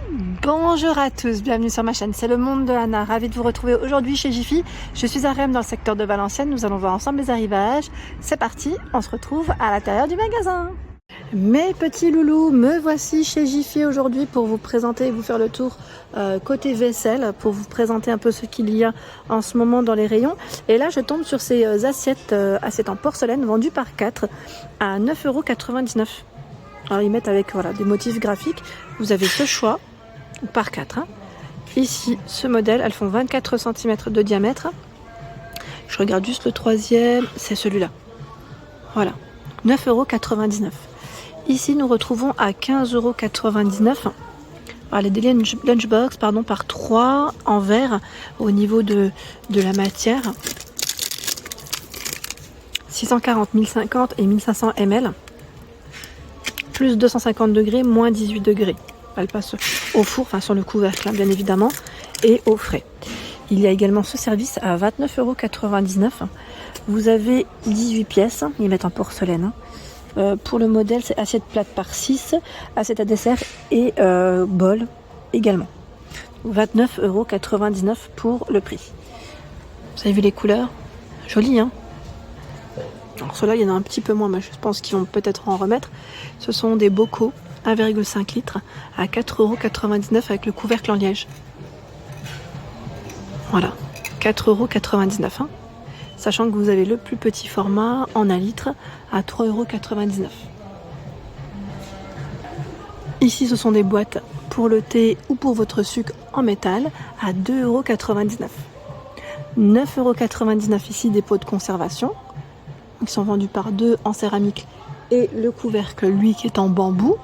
Bonjour à tous, bienvenue sur ma chaîne, c'est le monde de Anna, ravie de vous retrouver aujourd'hui chez Jiffy. Je suis à Rennes dans le secteur de Valenciennes, nous allons voir ensemble les arrivages. C'est parti, on se retrouve à l'intérieur du magasin. Mes petits loulous, me voici chez Jiffy aujourd'hui pour vous présenter et vous faire le tour côté vaisselle, pour vous présenter un peu ce qu'il y a en ce moment dans les rayons. Et là je tombe sur ces assiettes en porcelaine vendues par 4 à 9,99 €. Alors ils mettent avec voilà, des motifs graphiques, vous avez ce choix. Par 4. Hein. Ici, ce modèle, elles font 24 cm de diamètre. Je regarde juste le troisième, c'est celui-là. Voilà, 9,99 €. Ici, nous retrouvons à 15,99 €. Alors, les lunchbox par 3 en verre au niveau de la matière. 640, 1050 et 1500 ml. Plus 250 degrés, moins 18 degrés. Elle passe au four, enfin sur le couvercle hein, bien évidemment, et au frais. Il y a également ce service à 29,99 €. Vous avez 18 pièces, ils mettent en porcelaine. Pour le modèle, c'est assiette plate par 6, assiette à dessert et bol également. 29,99 € pour le prix. Vous avez vu les couleurs? Joli hein. Alors ceux-là, il y en a un petit peu moins, mais je pense qu'ils vont peut-être en remettre. Ce sont des bocaux 1,5 litres à 4,99 € avec le couvercle en liège. Voilà, 4,99 €. Hein. Sachant que vous avez le plus petit format en 1 litre à 3,99 €. Ici, ce sont des boîtes pour le thé ou pour votre sucre en métal à 2,99 €. 9,99 € ici des pots de conservation. Qui sont vendus par 2 en céramique et le couvercle, lui, qui est en bambou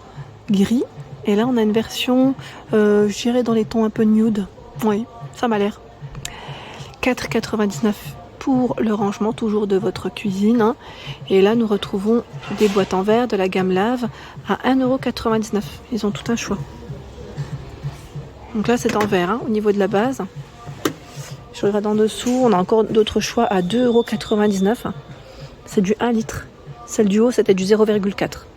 gris. Et là, on a une version, je dirais, dans les tons un peu nude. Oui, ça m'a l'air. 4,99 € pour le rangement, toujours de votre cuisine. Hein. Et là, nous retrouvons des boîtes en verre de la gamme Lave à 1,99 €. Ils ont tout un choix. Donc là, c'est en verre, hein, au niveau de la base. Je regarde en dessous, on a encore d'autres choix à 2,99 €. C'est du 1 litre. Celle du haut, c'était du 0,4.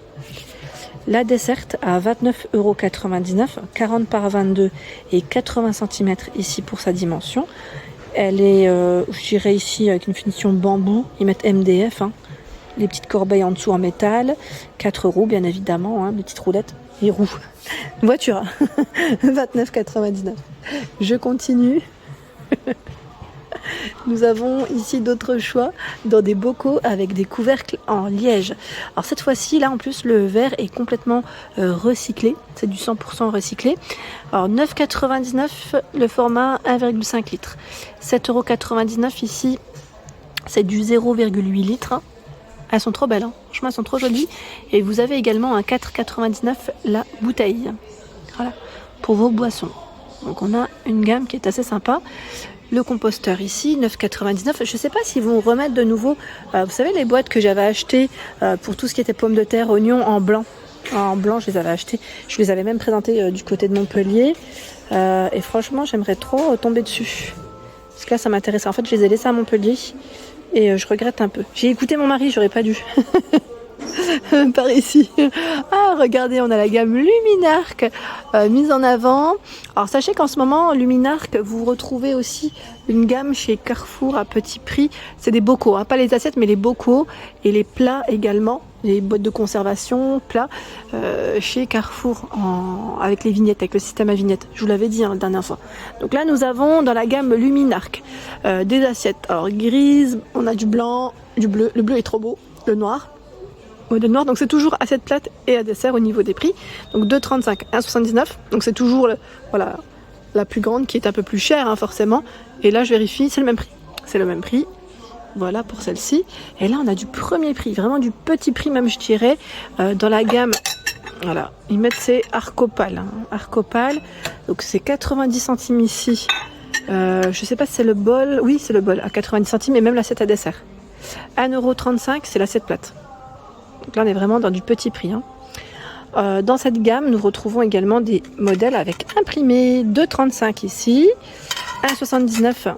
La desserte à 29,99 €, 40 par 22 et 80 cm ici pour sa dimension. Elle est, je dirais ici, avec une finition bambou. Ils mettent MDF. Hein. Les petites corbeilles en dessous en métal. 4 € bien évidemment, hein, les petites roulettes. Et roues. Voiture. 29,99 €. Je continue. Nous avons ici d'autres choix dans des bocaux avec des couvercles en liège. Alors cette fois-ci, là en plus, le verre est complètement recyclé. C'est du 100% recyclé. Alors 9,99 € le format 1,5 litres. 7,99 € ici, c'est du 0,8 litres. Elles sont trop belles, hein. Franchement elles sont trop jolies. Et vous avez également un 4,99 € la bouteille. Voilà, pour vos boissons. Donc on a une gamme qui est assez sympa. Le composteur ici, 9,99 €. Je ne sais pas s'ils vont remettre de nouveau, vous savez les boîtes que j'avais achetées pour tout ce qui était pommes de terre, oignons en blanc. En blanc, je les avais achetées. Je les avais même présentées du côté de Montpellier. Et franchement, j'aimerais trop tomber dessus. Parce que là, ça m'intéressait. En fait, je les ai laissées à Montpellier. Et je regrette un peu. J'ai écouté mon mari, j'aurais pas dû. Par ici. Ah, regardez, on a la gamme Luminarc mise en avant. Alors, sachez qu'en ce moment, Luminarc, vous retrouvez aussi une gamme chez Carrefour à petit prix. C'est des bocaux, hein, pas les assiettes, mais les bocaux et les plats également. Les boîtes de conservation, plats, chez Carrefour, avec les vignettes, avec le système à vignettes. Je vous l'avais dit hein, la dernière fois. Donc là, nous avons dans la gamme Luminarc des assiettes. Alors, grises, on a du blanc, du bleu. Le bleu est trop beau, le noir. Modèle noir, donc c'est toujours assiette plate et à dessert au niveau des prix. Donc 2,35, 1,79. Donc c'est toujours voilà, la plus grande qui est un peu plus chère hein, forcément. Et là je vérifie, c'est le même prix. C'est le même prix. Voilà pour celle-ci. Et là on a du premier prix, vraiment du petit prix même je dirais, dans la gamme. Voilà, ils mettent ces Arcopal. Hein, Arcopal. Donc c'est 90 centimes ici. Je sais pas si c'est le bol. Oui c'est le bol à 90 centimes et même l'assiette à dessert. 1,35 €, c'est l'assiette plate. Donc là, on est vraiment dans du petit prix. Hein. Dans cette gamme, nous retrouvons également des modèles avec imprimé. 2,35 ici. 1,79.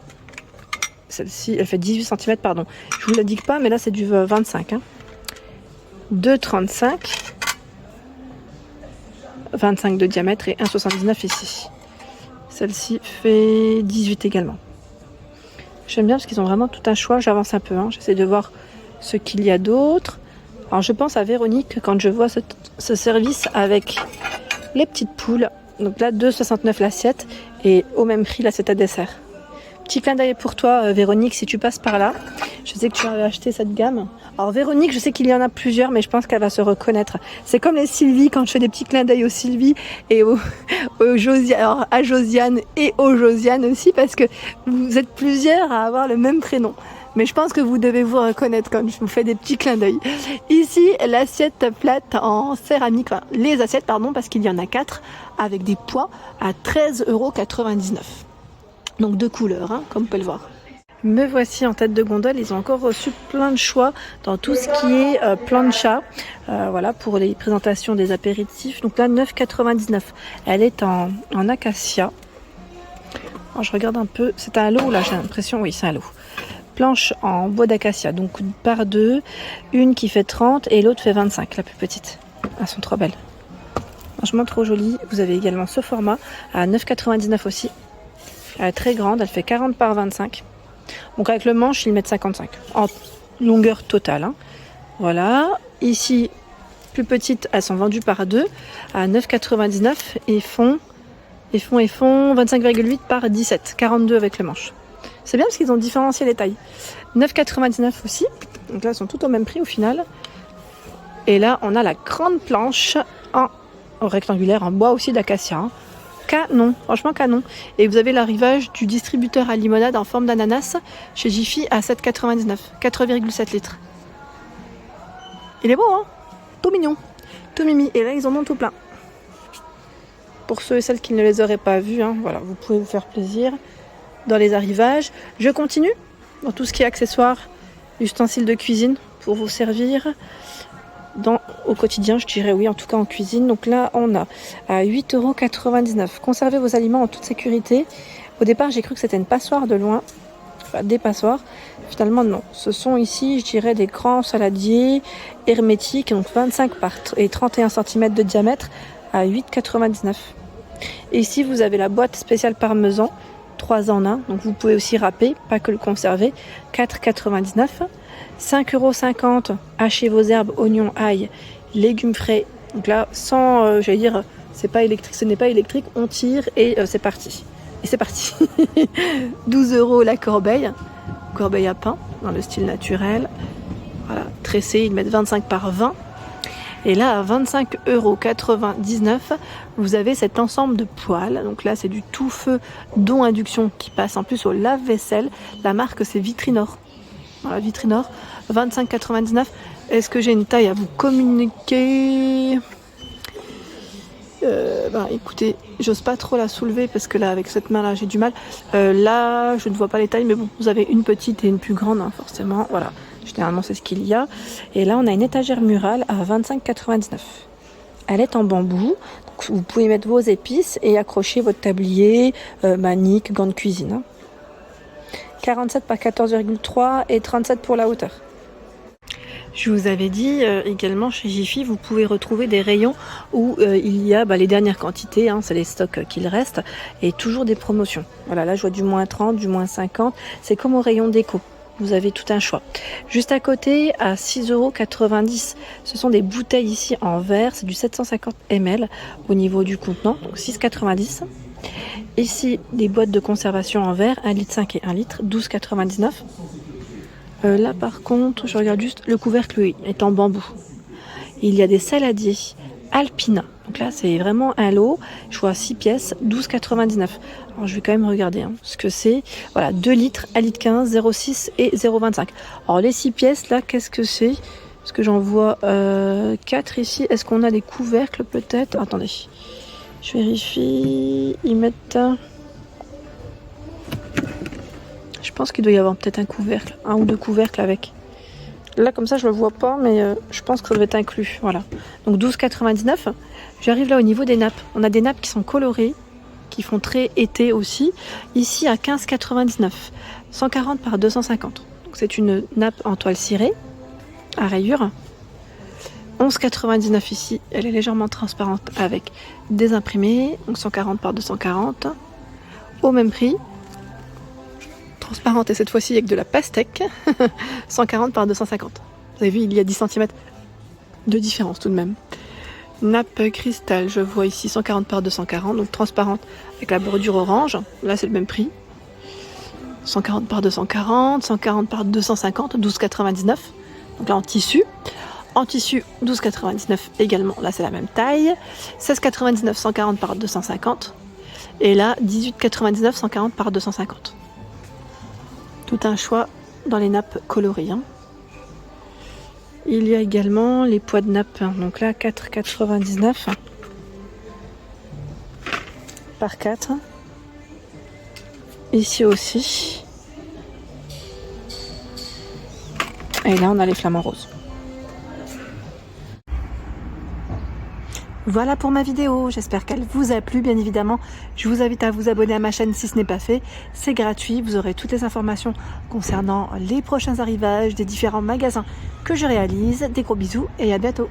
Celle-ci, elle fait 18 cm, pardon. Je vous l'indique pas, mais là, c'est du 25. Hein. 2,35. 25 de diamètre et 1,79 ici. Celle-ci fait 18 également. J'aime bien parce qu'ils ont vraiment tout un choix. J'avance un peu, hein. J'essaie de voir ce qu'il y a d'autre. Alors je pense à Véronique quand je vois ce service avec les petites poules. Donc là 2,69 l'assiette et au même prix l'assiette à dessert. Petit clin d'œil pour toi Véronique si tu passes par là. Je sais que tu avais acheté cette gamme. Alors Véronique, je sais qu'il y en a plusieurs mais je pense qu'elle va se reconnaître. C'est comme les Sylvie quand je fais des petits clins d'œil aux Sylvie et alors à Josiane et aux Josiane aussi parce que vous êtes plusieurs à avoir le même prénom. Mais je pense que vous devez vous reconnaître quand je vous fais des petits clins d'œil. Ici, l'assiette plate en céramique, enfin, les assiettes, pardon, parce qu'il y en a 4, avec des poids à 13,99 €. Donc 2 couleurs, hein, comme vous pouvez le voir. Me voici en tête de gondole, ils ont encore reçu plein de choix dans tout ce qui est plancha, voilà, pour les présentations des apéritifs. Donc là, 9,99 €. Elle est en acacia. Alors, je regarde un peu, c'est un lot là, j'ai l'impression, oui, c'est un lot. Planche en bois d'acacia, donc par deux, une qui fait 30 et l'autre fait 25, la plus petite. Elles sont trop belles. Franchement trop jolies. Vous avez également ce format à 9,99 € aussi. Elle est très grande, elle fait 40 par 25. Donc avec le manche, ils mettent 55 en longueur totale. Hein. Voilà. Ici, plus petites, elles sont vendues par deux à 9,99 € et font 25,8 par 17, 42 avec le manche. C'est bien parce qu'ils ont différencié les tailles. 9,99 € aussi. Donc là, elles sont toutes au même prix au final. Et là, on a la grande planche en rectangulaire, en bois aussi d'acacia. Hein. Canon, franchement canon. Et vous avez l'arrivage du distributeur à limonade en forme d'ananas chez Jiffy à 7,99 €, 4,7 litres. Il est beau, hein? Tout mignon, tout mimi. Et là, ils en ont tout plein. Pour ceux et celles qui ne les auraient pas vus, hein, voilà, vous pouvez vous faire plaisir. Dans les arrivages, je continue dans tout ce qui est accessoires, ustensiles de cuisine pour vous servir au quotidien, je dirais oui, en tout cas en cuisine. Donc là, on a à 8,99 €. Conservez vos aliments en toute sécurité. Au départ, j'ai cru que c'était une passoire de loin, enfin des passoires. Finalement, non. Ce sont ici, je dirais, des grands saladiers hermétiques, donc 25 et 31 cm de diamètre à 8,99 €. Et ici, vous avez la boîte spéciale parmesan. 3 en 1, donc vous pouvez aussi râper, pas que le conserver, 4,99 €. 5,50 € hachez vos herbes, oignons, ail, légumes frais. Donc là, sans, j'allais dire, c'est pas électrique, ce n'est pas électrique, on tire et c'est parti. Et c'est parti. 12 € la corbeille à pain, dans le style naturel. Voilà, tressé, ils mettent 25 par 20. Et là, à 25,99 €, vous avez cet ensemble de poêles. Donc là, c'est du tout feu dont induction qui passe en plus au lave-vaisselle. La marque, c'est Vitrinor. Voilà, Vitrinor, 25,99 €. Est-ce que j'ai une taille à vous communiquer? Écoutez, j'ose pas trop la soulever parce que là, avec cette main-là, j'ai du mal. Là, je ne vois pas les tailles, mais bon, vous avez une petite et une plus grande, hein, forcément. Voilà. Généralement, c'est ce qu'il y a. Et là, on a une étagère murale à 25,99 €. Elle est en bambou. Donc, vous pouvez mettre vos épices et accrocher votre tablier, manique, gants de cuisine. Hein. 47 par 14,3 et 37 pour la hauteur. Je vous avais dit également chez Jiffy, vous pouvez retrouver des rayons où il y a les dernières quantités, hein, c'est les stocks qu'il reste, et toujours des promotions. Voilà, là je vois du moins 30, du moins 50, c'est comme au rayon déco. Vous avez tout un choix. Juste à côté, à 6,90 €, ce sont des bouteilles ici en verre. C'est du 750 ml au niveau du contenant, donc 6,90 €. Ici, des boîtes de conservation en verre, 1,5 litre et 1 litre, 12,99 €. Là, par contre, je regarde juste, le couvercle est en bambou. Il y a des saladiers Alpina. Donc là, c'est vraiment un lot. Je vois 6 pièces, 12,99 €. Alors, je vais quand même regarder ce que c'est. Voilà, 2 litres, 1 litre 15, 0,6 et 0,25. Alors, les 6 pièces, là, qu'est-ce que c'est? Parce que j'en vois 4 ici. Est-ce qu'on a des couvercles, peut-être? Attendez. Je vérifie. Ils mettent... Je pense qu'il doit y avoir peut-être un couvercle. 1 ou 2 couvercles avec. Là, comme ça, je le vois pas, mais je pense que ça doit être inclus. Voilà. Donc 12,99 €. J'arrive là au niveau des nappes. On a des nappes qui sont colorées, qui font très été aussi. Ici, à 15,99 €. 140 par 250. Donc c'est une nappe en toile cirée, à rayures. 11,99 ici, elle est légèrement transparente avec des imprimés, donc 140 par 240, au même prix. Transparente et cette fois-ci avec de la pastèque, 140 par 250. Vous avez vu, il y a 10 cm de différence tout de même. Nappe cristal, je vois ici 140 par 240, donc transparente avec la bordure orange. Là, c'est le même prix. 140 par 240, 140 par 250, 12,99. Donc là, en tissu. En tissu, 12,99 également. Là, c'est la même taille. 16,99, 140 par 250. Et là, 18,99, 140 par 250. Tout un choix dans les nappes colorées. Il y a également les poids de nappe. Donc là, 4,99 par 4. Ici aussi. Et là, on a les flamants roses. Voilà pour ma vidéo, j'espère qu'elle vous a plu. Bien évidemment, je vous invite à vous abonner à ma chaîne si ce n'est pas fait. C'est gratuit, vous aurez toutes les informations concernant les prochains arrivages des différents magasins que je réalise. Des gros bisous et à bientôt.